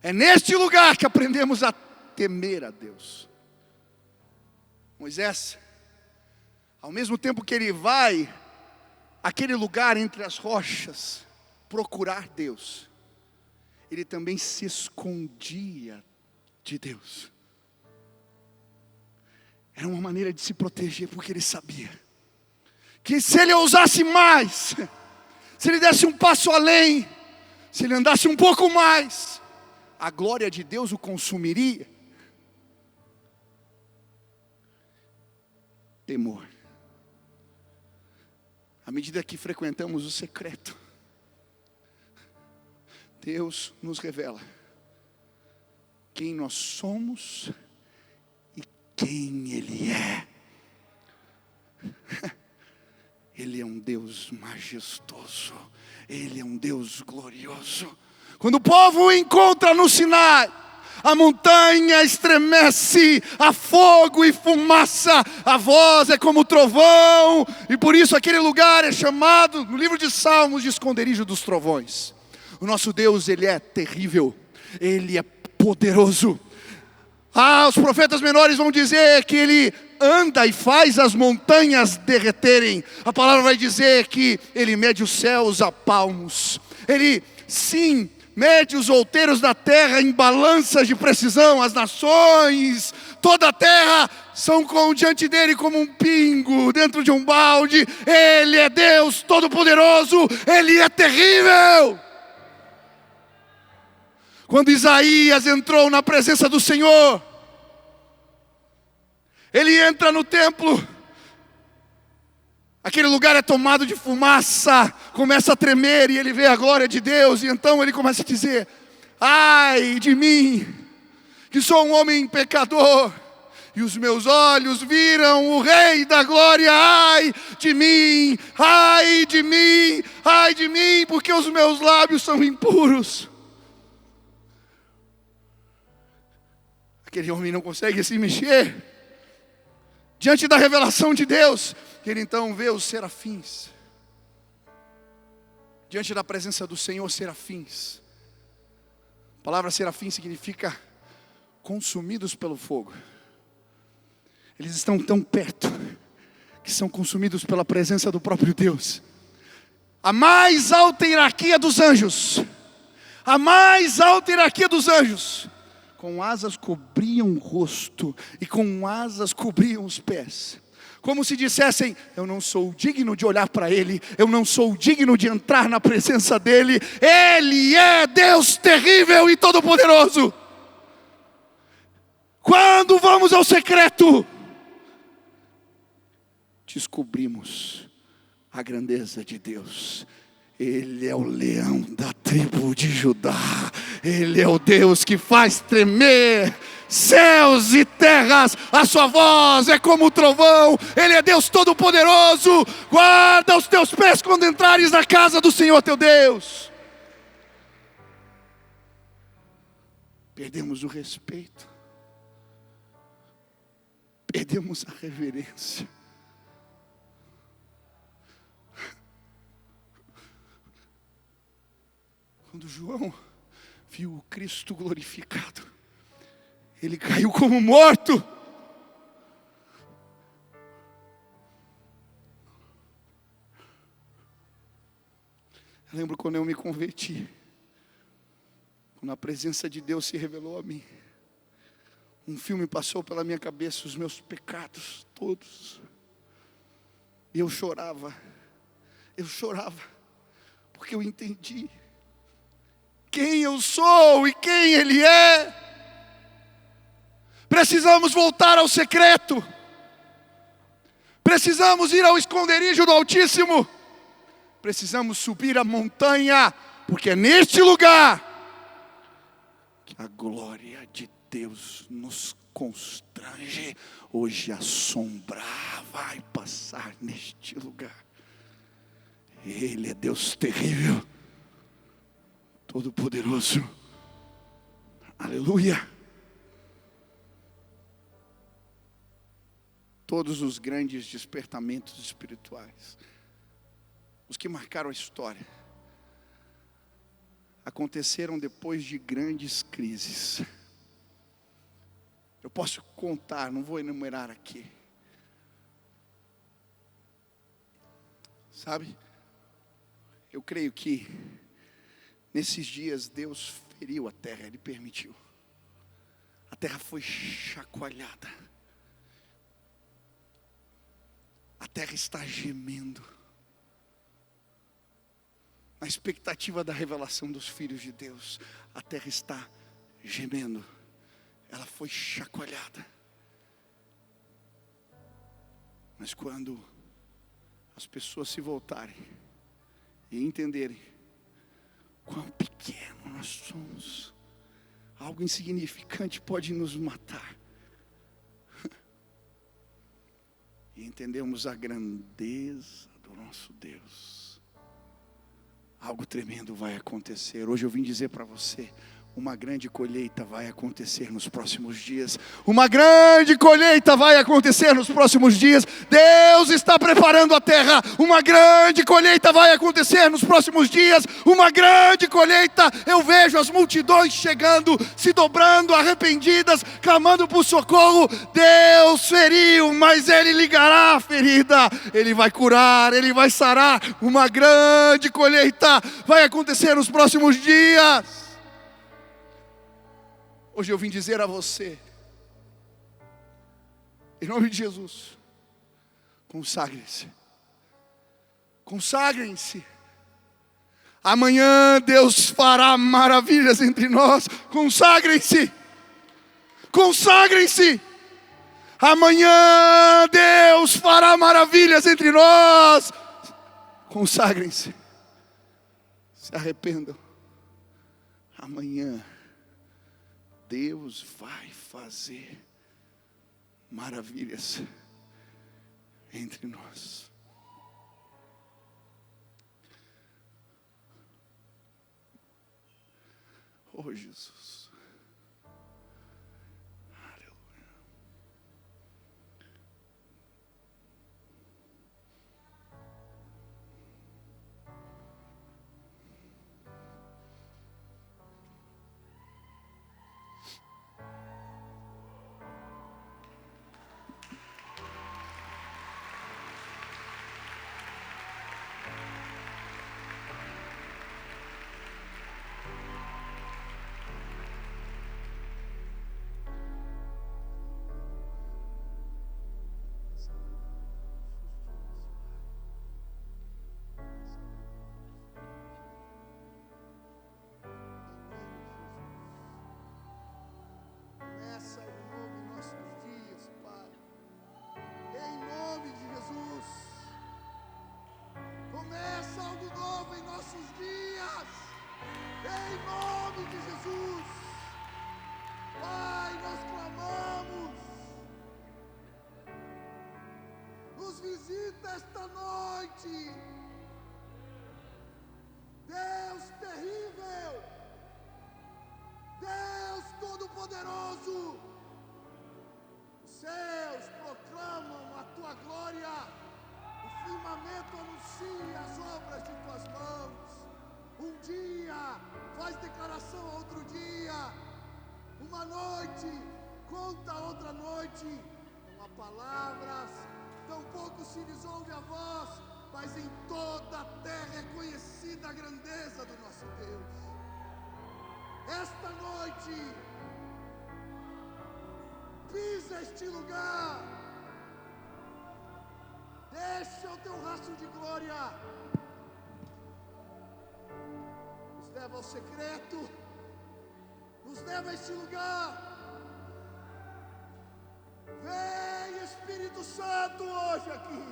É neste lugar que aprendemos a temer a Deus. Moisés, ao mesmo tempo que ele vai àquele lugar entre as rochas procurar Deus, ele também se escondia de Deus. Era uma maneira de se proteger, porque ele sabia que se ele ousasse mais, se ele desse um passo além, se ele andasse um pouco mais, a glória de Deus o consumiria. Temor. À medida que frequentamos o secreto, Deus nos revela quem nós somos e quem Ele é. Ele é um Deus majestoso, Ele é um Deus glorioso. Quando o povo o encontra no Sinai, a montanha estremece, há fogo e fumaça, a voz é como trovão, e por isso aquele lugar é chamado, no livro de Salmos, de esconderijo dos trovões. O nosso Deus, Ele é terrível, Ele é poderoso. Os profetas menores vão dizer que Ele anda e faz as montanhas derreterem. A palavra vai dizer que Ele mede os céus a palmos. Ele, sim, mede os outeiros da terra em balanças de precisão. As nações, toda a terra, são diante dele como um pingo dentro de um balde. Ele é Deus Todo-Poderoso, Ele é terrível. Quando Isaías entrou na presença do Senhor, ele entra no templo, aquele lugar é tomado de fumaça, começa a tremer e ele vê a glória de Deus. E então ele começa a dizer: ai de mim, que sou um homem pecador, e os meus olhos viram o Rei da Glória. Ai de mim, ai de mim, ai de mim, porque os meus lábios são impuros. Aquele homem não consegue se mexer diante da revelação de Deus. Ele então vê os serafins. Diante da presença do Senhor, serafins. A palavra serafim significa consumidos pelo fogo. Eles estão tão perto que são consumidos pela presença do próprio Deus. A mais alta hierarquia dos anjos, a mais alta hierarquia dos anjos, com asas cobriam o rosto e com asas cobriam os pés, como se dissessem: eu não sou digno de olhar para Ele, eu não sou digno de entrar na presença dEle. Ele é Deus terrível e todo-poderoso. Quando vamos ao secreto, descobrimos a grandeza de Deus. Ele é o leão da tribo de Judá. Ele é o Deus que faz tremer céus e terras, a sua voz é como o trovão, Ele é Deus Todo-Poderoso. Guarda os teus pés quando entrares na casa do Senhor teu Deus. Perdemos o respeito, perdemos a reverência. Quando João viu o Cristo glorificado, ele caiu como morto. Eu lembro quando eu me converti, quando a presença de Deus se revelou a mim, um filme passou pela minha cabeça, os meus pecados todos, e eu chorava, porque eu entendi quem eu sou e quem Ele é. Precisamos voltar ao secreto, precisamos ir ao esconderijo do Altíssimo, precisamos subir a montanha, porque é neste lugar que a glória de Deus nos constrange. Hoje a sombra vai passar neste lugar. Ele é Deus terrível, Todo-Poderoso. Aleluia. Todos os grandes despertamentos espirituais, os que marcaram a história, aconteceram depois de grandes crises. Eu posso contar, não vou enumerar aqui. Sabe, eu creio que nesses dias Deus feriu a terra, Ele permitiu. A terra foi chacoalhada. A terra está gemendo, na expectativa da revelação dos filhos de Deus. A terra está gemendo, ela foi chacoalhada. Mas quando as pessoas se voltarem e entenderem quão pequeno nós somos, algo insignificante pode nos matar, e entendemos a grandeza do nosso Deus, algo tremendo vai acontecer. Hoje eu vim dizer para você, uma grande colheita vai acontecer nos próximos dias. Uma grande colheita vai acontecer nos próximos dias. Deus está preparando a terra. Uma grande colheita vai acontecer nos próximos dias. Uma grande colheita. Eu vejo as multidões chegando, se dobrando, arrependidas, clamando por socorro. Deus feriu, mas Ele ligará a ferida. Ele vai curar, Ele vai sarar. Uma grande colheita vai acontecer nos próximos dias. Hoje eu vim dizer a você, em nome de Jesus, consagrem-se. Consagrem-se. Amanhã Deus fará maravilhas entre nós. Consagrem-se. Consagrem-se. Amanhã Deus fará maravilhas entre nós. Consagrem-se. Se arrependam. Amanhã Deus vai fazer maravilhas entre nós. Oh Jesus. esta noite. Deus terrível, Deus todo-poderoso, os céus proclamam a tua glória, o firmamento anuncia as obras de tuas mãos. Um dia faz declaração a outro dia, uma noite conta a outra noite. Não há palavras, tampouco se lhes ouve a voz, mas em toda a terra é conhecida a grandeza do nosso Deus. Esta noite, pisa este lugar, deixa o teu rastro de glória, nos leva ao secreto, nos leva a este lugar. Vem Espírito Santo hoje aqui.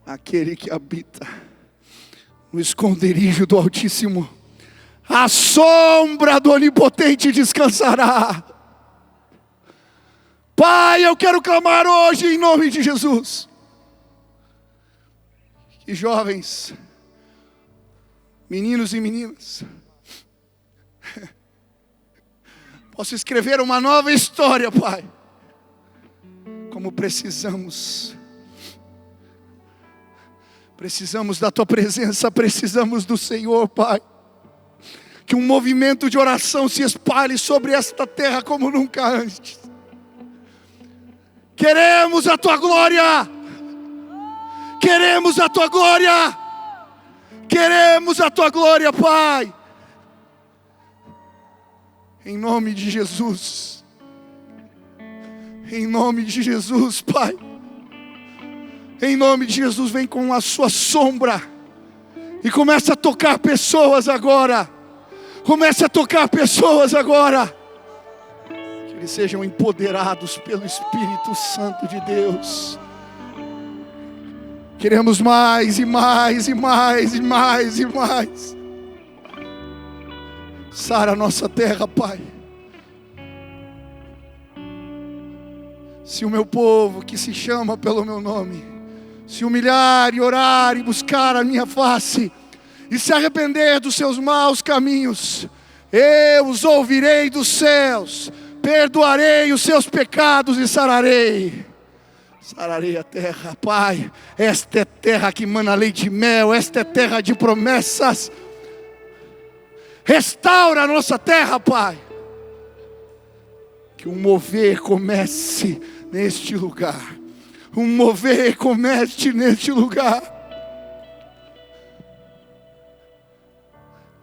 Aquele que habita no esconderijo do Altíssimo, a sombra do Onipotente descansará. Pai, eu quero clamar hoje em nome de Jesus, que jovens, meninos e meninas, possam escrever uma nova história, Pai. Como precisamos da Tua presença, precisamos do Senhor, Pai. Que um movimento de oração se espalhe sobre esta terra como nunca antes. Queremos a Tua glória. Queremos a Tua glória. Queremos a Tua glória, Pai. Em nome de Jesus. Em nome de Jesus, Pai. Em nome de Jesus, vem com a Sua sombra e começa a tocar pessoas agora. Comece a tocar pessoas agora. Que eles sejam empoderados pelo Espírito Santo de Deus. Queremos mais e mais e mais e mais e mais. Sara a nossa terra, Pai. Se o meu povo que se chama pelo meu nome se humilhar e orar e buscar a minha face e se arrepender dos seus maus caminhos, eu os ouvirei dos céus, perdoarei os seus pecados e sararei a terra, Pai. Esta é terra que mana leite e mel, esta é terra de promessas. Restaura a nossa terra, Pai. Que um mover comece neste lugar. Um mover comece neste lugar.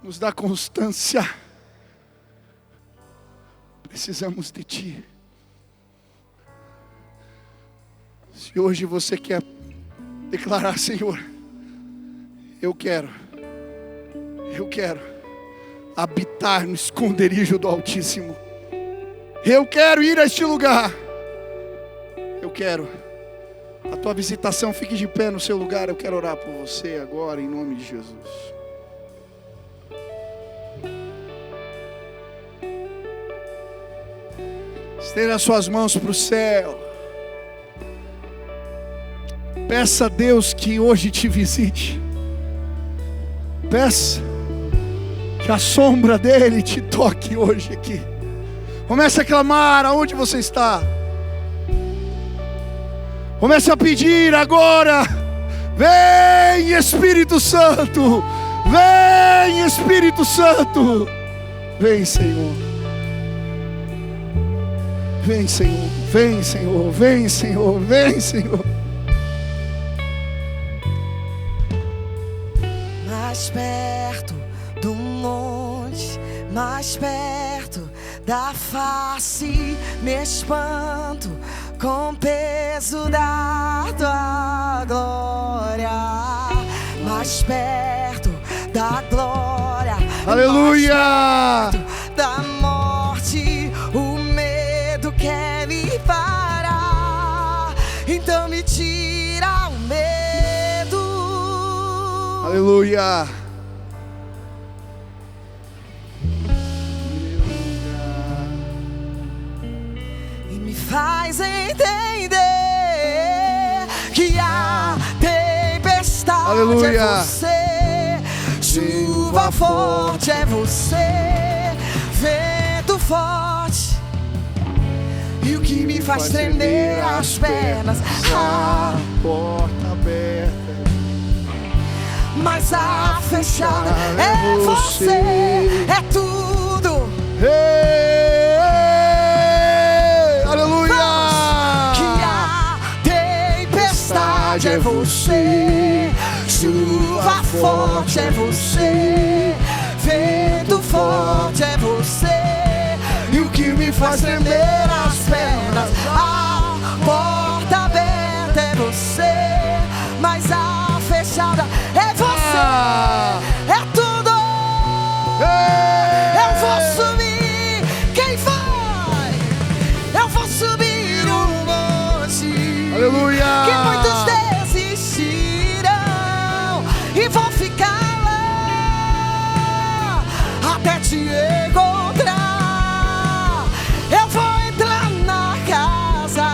Nos dá constância. Precisamos de Ti. Se hoje você quer declarar, Senhor, eu quero habitar no esconderijo do Altíssimo. Eu quero ir a este lugar. Eu quero. A tua visitação, fique de pé no seu lugar. Eu quero orar por você agora, em nome de Jesus. Estenda as suas mãos para o céu. Peça a Deus que hoje te visite. Peça que a sombra dele te toque hoje aqui. Comece a clamar aonde você está. Comece a pedir agora. Vem Espírito Santo. Vem Espírito Santo. Vem, Senhor. Vem, Senhor, vem, Senhor, vem, Senhor, vem, Senhor. Mais perto do monte, mais perto da face, me espanto com o peso da tua glória. Mais perto da glória, aleluia, mais perto da morte, o medo quer me parar. Aleluia. E me faz entender que a tempestade Aleluia. é você, chuva forte é você, vento forte. E o que me faz tremer as pernas, a porta aberta, mas a fechada é você, é tudo. Ei, aleluia. Que a tempestade é você, chuva forte é você, vento forte é você. E o que me faz tremer as pernas, a porta aberta é você, mas a fechada é você, é tudo. Eu vou subir, quem vai? Eu vou subir o monte, Aleluia. que muitos desistirão, e vou ficar lá até te encontrar. Eu vou entrar na casa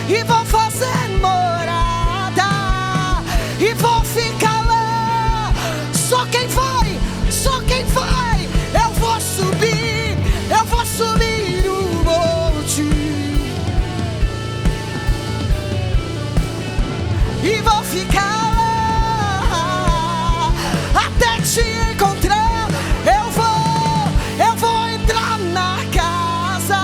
e vou fazer morada e vou ficar lá. Só quem vai, só quem vai. Eu vou subir o monte e vou ficar lá até te encontrar. Eu vou entrar na casa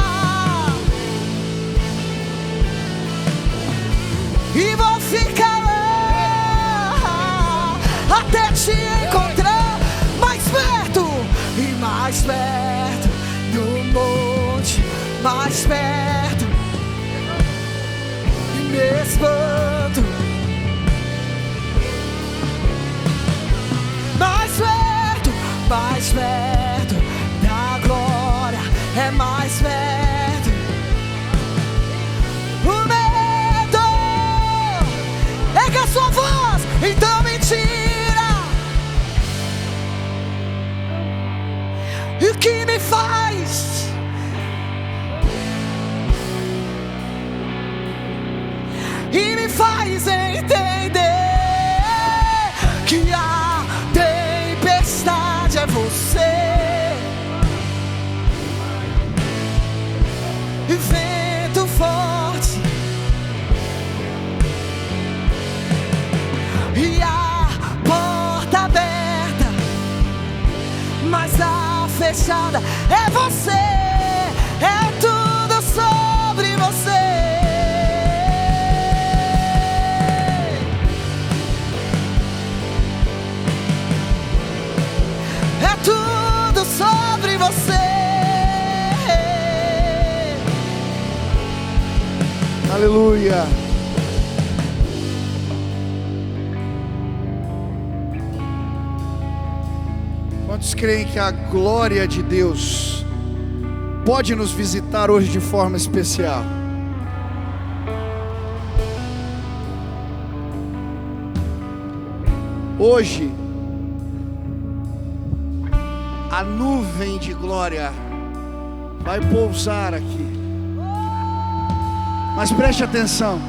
e vou ficar lá até te encontrar. Mais perto e mais perto do monte, mais perto, e me espanto. Mais perto da glória, é mais perto. O medo é que a sua voz, então me tira. E o que me faz e me faz entender que a tempestade é você, e vento forte, e a porta aberta, mas a fechada é você, é tudo sobre você. É tudo sobre você. Aleluia. Quantos creem que a glória de Deus pode nos visitar hoje de forma especial? Hoje a nuvem de glória vai pousar aqui. Mas preste atenção.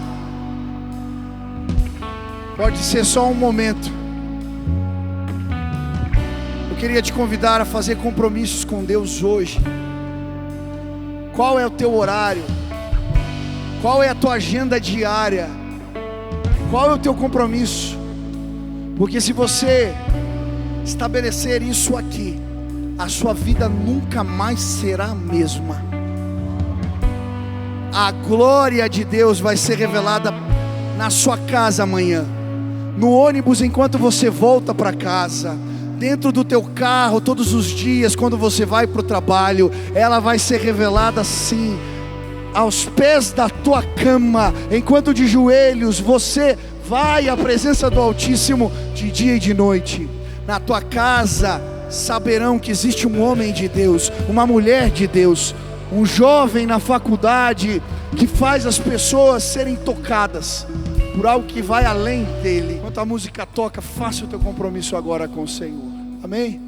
Pode ser só um momento. Eu queria te convidar a fazer compromissos com Deus hoje. Qual é o teu horário? Qual é a tua agenda diária? Qual é o teu compromisso? Porque se você estabelecer isso aqui, a sua vida nunca mais será a mesma. A glória de Deus vai ser revelada na sua casa amanhã, no ônibus enquanto você volta para casa, dentro do teu carro todos os dias quando você vai para o trabalho. Ela vai ser revelada sim, aos pés da tua cama, enquanto de joelhos você vai à presença do Altíssimo de dia e de noite. Na tua casa saberão que existe um homem de Deus, uma mulher de Deus, um jovem na faculdade que faz as pessoas serem tocadas por algo que vai além dele. Enquanto a música toca, faça o teu compromisso agora com o Senhor. Amém?